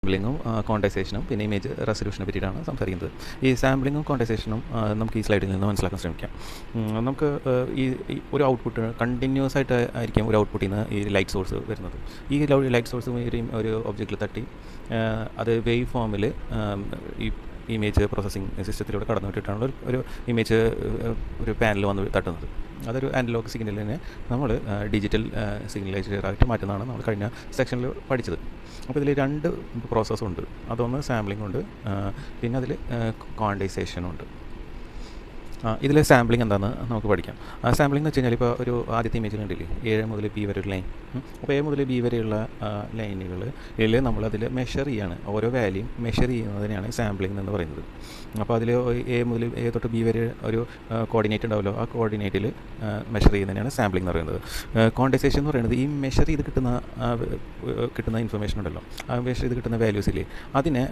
സാമ്പിളിങ്ങും ക്വാണ്ടൈസേഷനും പിന്നെ ഇമേജ് റെസൊല്യൂഷനെ പറ്റിയിട്ടാണ് സംസാരിക്കുന്നത്. ഈ സാമ്പിളിങ്ങും ക്വാണ്ടൈസേഷനും നമുക്ക് ഈ സ്ലൈഡിൽ നിന്ന് മനസ്സിലാക്കാൻ ശ്രമിക്കാം. നമുക്ക് ഒരു ഔട്ട്പുട്ട് കണ്ടിന്യൂസ് ആയിട്ട് ആയിരിക്കും ഒരു ഔട്ട്പുട്ടിൽ നിന്ന് ഈ ലൈറ്റ് സോഴ്സ് വരുന്നത്. ഈ ലൈറ്റ് സോഴ്സ് ഒരു ഒബ്ജക്റ്റിൽ തട്ടി അത് വേവ് ഫോമിൽ ഈ ഇമേജ് പ്രോസസ്സിംഗ് സിസ്റ്റത്തിലൂടെ കടന്നു വിട്ടിട്ടാണ് ഒരു ഇമേജ് ഒരു പാനൽ വന്ന് തട്ടുന്നത്. അതൊരു അനലോഗ് സിഗ്നലിനെ നമ്മൾ ഡിജിറ്റൽ സിഗ്നലൈസറായിട്ട് മാറ്റുന്നതാണ് നമ്മൾ കഴിഞ്ഞ സെക്ഷനിൽ പഠിച്ചത്. അപ്പോൾ ഇതിൽ 2 പ്രോസസ്സുണ്ട്. അതൊന്ന് സാമ്പിളിംഗ് ഉണ്ട്, പിന്നെ അതിൽ ക്വാണ്ടൈസേഷനുണ്ട്. ഇതിൽ സാമ്പിളിംഗ് എന്താണെന്ന് നമുക്ക് പഠിക്കാം. സാമ്പിളിംഗ് എന്ന് വെച്ച് കഴിഞ്ഞാൽ ഇപ്പോൾ ഒരു ആദ്യത്തെ ഇമേജിൽ കണ്ടില്ലേ A മുതൽ B വരെ ഒരു ലൈൻ. അപ്പോൾ A മുതൽ B വരെയുള്ള ലൈനുകളിൽ നമ്മളതിൽ മെഷർ ചെയ്യാണ്, ഓരോ വാല്യൂം മെഷർ ചെയ്യുന്നതിനെയാണ് സാമ്പിളിംഗ് എന്ന് പറയുന്നത്. അപ്പോൾ അതിൽ A തൊട്ട് B വരെ ഒരു കോർഡിനേറ്റ് ഉണ്ടാവുമല്ലോ, ആ കോർഡിനേറ്റിൽ മെഷർ ചെയ്യുന്നതിനാണ് സാമ്പിളിംഗ് എന്ന് പറയുന്നത്. ക്വാണ്ടൈസേഷൻ എന്ന് പറയുന്നത് ഈ മെഷർ ചെയ്ത് കിട്ടുന്ന ഇൻഫർമേഷൻ ഉണ്ടല്ലോ, ആ മെഷർ ചെയ്ത് കിട്ടുന്ന വാല്യൂസില്ലേ അതിനെ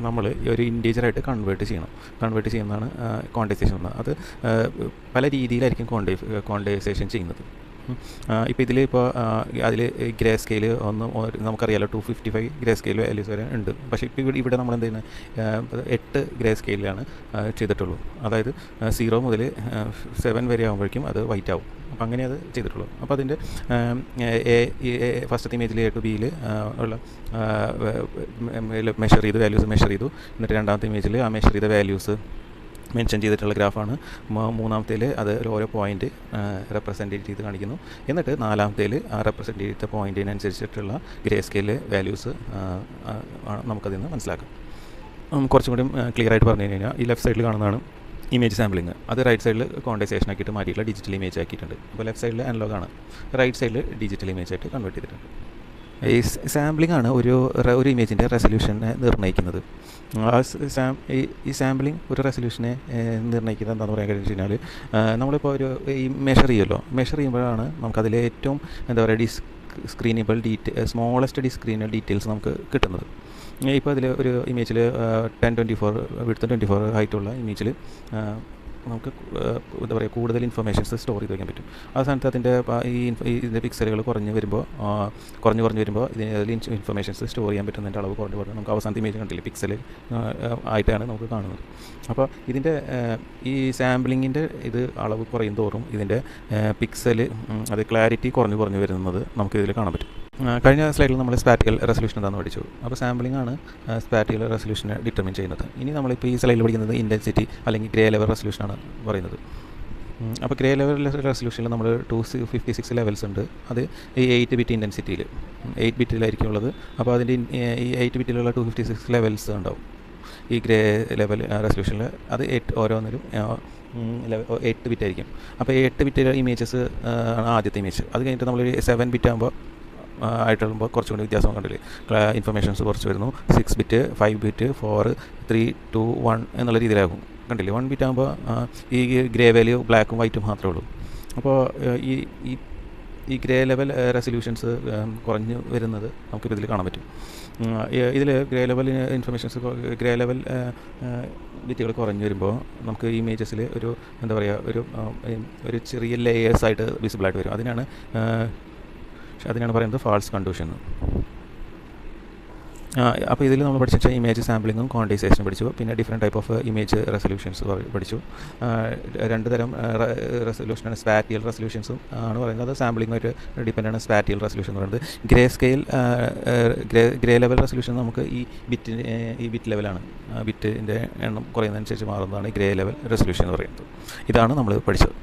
നമ്മൾ ഒരു ഇൻറ്റീജറായിട്ട് കൺവേർട്ട് ചെയ്യുന്നതാണ് ക്വാണ്ടൈസേഷൻ. അത് പല രീതിയിലായിരിക്കും ക്വാണ്ടൈസേഷൻ ചെയ്യുന്നത്. ഇപ്പോൾ അതിൽ ഗ്രേ സ്കെയിൽ നമുക്കറിയാലോ 255 ഗ്രേ സ്കെയിൽ വാല്യൂസ് വരെ ഉണ്ട്. പക്ഷേ ഇപ്പോൾ ഇവിടെ നമ്മൾ എന്ത് ചെയ്യുന്നത് 8 ഗ്രേ സ്കെയിലാണ് ചെയ്തിട്ടുള്ളൂ. അതായത് 0 മുതൽ 7 വരെ ആകുമ്പോഴേക്കും അത് വൈറ്റ് ആവും. അപ്പോൾ അങ്ങനെ അത് ചെയ്തിട്ടുള്ളൂ. അപ്പോൾ അതിൻ്റെ ഫസ്റ്റത്തെ ഇമേജിൽ A to B ഉള്ള വാല്യൂസ് മെഷർ ചെയ്തു. എന്നിട്ട് രണ്ടാമത്തെ ഇമേജിൽ ആ മെഷർ ചെയ്ത വാല്യൂസ് മെൻഷൻ ചെയ്തിട്ടുള്ള ഗ്രാഫാണ്. മൂന്നാമത്തേൽ അത് ഓരോ പോയിൻ്റ് റെപ്രസെൻറ്റ് ചെയ്ത് കാണിക്കുന്നു. എന്നിട്ട് നാലാമത്തേൽ ആ റെപ്രസെൻറ്റ് ചെയ്ത പോയിൻറ്റിനനുസരിച്ചിട്ടുള്ള ഗ്രേ സ്കെയിൽ വാല്യൂസ് നമുക്കതിൽ നിന്ന് മനസ്സിലാക്കാം. കുറച്ചും കൂടി ക്ലിയർ ആയിട്ട് പറഞ്ഞു കഴിഞ്ഞാൽ ഈ ലെഫ്റ്റ് സൈഡിൽ കാണുന്നതാണ് ഇമേജ് സാമ്പിളിങ്. അത് റൈറ്റ് സൈഡിൽ ക്വാണ്ടൈസേഷൻ ആക്കിയിട്ട് മാറ്റിയിട്ടുള്ള ഡിജിറ്റൽ ഇമേജ് ആക്കിയിട്ടുണ്ട്. അപ്പോൾ ലെഫ്റ്റ് സൈഡിൽ അനലോഗാണ്, റൈറ്റ് സൈഡിൽ ഡിജിറ്റൽ ഇമേജ് ആയിട്ട് കൺവേർട്ട് ചെയ്തിട്ടുണ്ട്. ഈ സാമ്പിളിംഗ് ആണ് ഒരു ഇമേജിൻ്റെ റെസൊല്യൂഷനെ നിർണ്ണയിക്കുന്നത്. ഈ സാമ്പിളിംഗ് ഒരു റെസൊല്യൂഷനെ നിർണ്ണയിക്കുന്നത് എന്താണെന്ന് പറയാൻ കഴിഞ്ഞു കഴിഞ്ഞാൽ നമ്മളിപ്പോൾ ഈ മെഷർ ചെയ്യുമ്പോഴാണ് നമുക്കതിലെ ഏറ്റവും സ്ക്രീനബിൾ സ്മോളസ്റ്റ് ഡിസ്ക്രീനബിൾ ഡീറ്റെയിൽസ് നമുക്ക് കിട്ടുന്നത്. ഇപ്പോൾ അതിൽ ഒരു ഇമേജിൽ 1024 വിഡ്ത്ത് 24 ഹൈറ്റുള്ള ഇമേജിൽ നമുക്ക് കൂടുതൽ ഇൻഫർമേഷൻസ് സ്റ്റോർ ചെയ്ത് വയ്ക്കാൻ പറ്റും. ആ സ്ഥാനത്ത് ഇതിൻ്റെ പിക്സലുകൾ കുറഞ്ഞു വരുമ്പോൾ ഇതിൽ ഇൻഫർമേഷൻസ് സ്റ്റോർ ചെയ്യാൻ പറ്റുന്നതിൻ്റെ അളവ് കുറഞ്ഞ് നമുക്ക് അവസാനത്തെ ഇമേജ് കണ്ടില്ലേ പിക്സൽ ആയിട്ടാണ് നമുക്ക് കാണുന്നത്. അപ്പോൾ ഇതിൻ്റെ ഈ സാമ്പിളിങ്ങിൻ്റെ അളവ് കുറയും തോറും ഇതിൻ്റെ പിക്സൽ ക്ലാരിറ്റി കുറഞ്ഞു വരുന്നത് നമുക്ക് ഇതിൽ കാണാൻ പറ്റും. കഴിഞ്ഞ സ്ലൈഡിൽ നമ്മൾ സ്പാറ്റിക്കൽ റെസൊല്യൂഷൻ എന്താണെന്ന് പഠിച്ചു. അപ്പോൾ സാമ്പിളിംഗ് ആണ് സ്പാറ്റിക്കൽ റെസൊല്യൂഷനെ ഡിറ്റർമിൻ ചെയ്യുന്നത്. ഇനി നമ്മളിപ്പോൾ ഈ സ്ലൈഡിൽ പഠിക്കുന്നത് ഇൻറ്റൻസിറ്റി അല്ലെങ്കിൽ ഗ്രേ ലെവൽ റെസൊല്യൂഷനാണ് പറയുന്നത്. അപ്പോൾ ഗ്രേ ലെവൽ റെസൊല്യൂഷനിൽ നമ്മൾ 256 ലെവൽസ് ഉണ്ട്. അത് ഈ 8 ബിറ്റ് ഇൻറ്റൻസിറ്റിയിൽ 8 ബിറ്റിലായിരിക്കും ഉള്ളത്. അപ്പോൾ അതിൻ്റെ ഈ 8 ബിറ്റിലുള്ള 256 ലെവൽസ് ഉണ്ടാവും ഈ ഗ്രേ ലെവൽ റെസൊല്യൂഷനിൽ. അത് ഓരോന്നിലും 8 ബിറ്റ് ആയിരിക്കും. അപ്പോൾ 8 ബിറ്റ് ഇമേജസ് ആണ് ആദ്യത്തെ ഇമേജ്. അത് കഴിഞ്ഞിട്ട് നമ്മൾ 7 ബിറ്റ് ആയിട്ടുമ്പോൾ കുറച്ചുകൂടി വ്യത്യാസം കണ്ടില്ലേ, ഇൻഫർമേഷൻസ് കുറച്ച് വരുന്നു. 6 ബിറ്റ് 5 ബിറ്റ് 4 3 2 1 എന്നുള്ള രീതിയിലാകും. കണ്ടില്ലേ, 1 ബിറ്റ് ആകുമ്പോൾ ഈ ഗ്രേ വാല്യൂ ബ്ലാക്കും വൈറ്റും മാത്രമേ ഉള്ളൂ. അപ്പോൾ ഈ ഗ്രേ ലെവൽ റെസൊല്യൂഷൻസ് കുറഞ്ഞു വരുന്നത് നമുക്കിപ്പോൾ ഇതിൽ കാണാൻ പറ്റും. ഇതിൽ ഗ്രേ ലെവൽ ഗ്രേ ലെവൽ ബിറ്റുകൾ കുറഞ്ഞു വരുമ്പോൾ നമുക്ക് ഇമേജസിൽ ഒരു ചെറിയ ലെയേഴ്സായിട്ട് വിസിബിളായിട്ട് വരും. അതിനാണ് പറയുന്നത് ഫാൾസ് കണ്ടൂഷൻ. അപ്പോൾ ഇതിൽ നമ്മൾ പഠിച്ച ഇമേജ് സാമ്പിളിങ്ങും ക്വാണ്ടൈസേഷനും പഠിച്ചു. പിന്നെ different type of image resolutions പഠിച്ചു. 2 തരം റെസൊല്യൂഷനാണ്. സ്പാറ്റിയൽ റെസൊല്യൂഷൻസും ആണ് പറയുന്നത്. അത് സാമ്പിളിങ്ങുമായിട്ട് ഡിപ്പെൻഡാണ് സ്പാറ്റിയൽ റെസൊല്യൂഷൻ എന്ന് പറയുന്നത്. ഗ്രേ ലെവൽ റെസൊല്യൂഷൻ നമുക്ക് ഈ ബിറ്റ് ലെവലാണ്. ബിറ്റിൻ്റെ എണ്ണം കുറയുന്നതനുസരിച്ച് മാറുന്നതാണ് ഗ്രേ ലെവൽ റെസൊല്യൂഷൻ എന്ന് പറയുന്നത്. ഇതാണ് നമ്മൾ പഠിച്ചത്.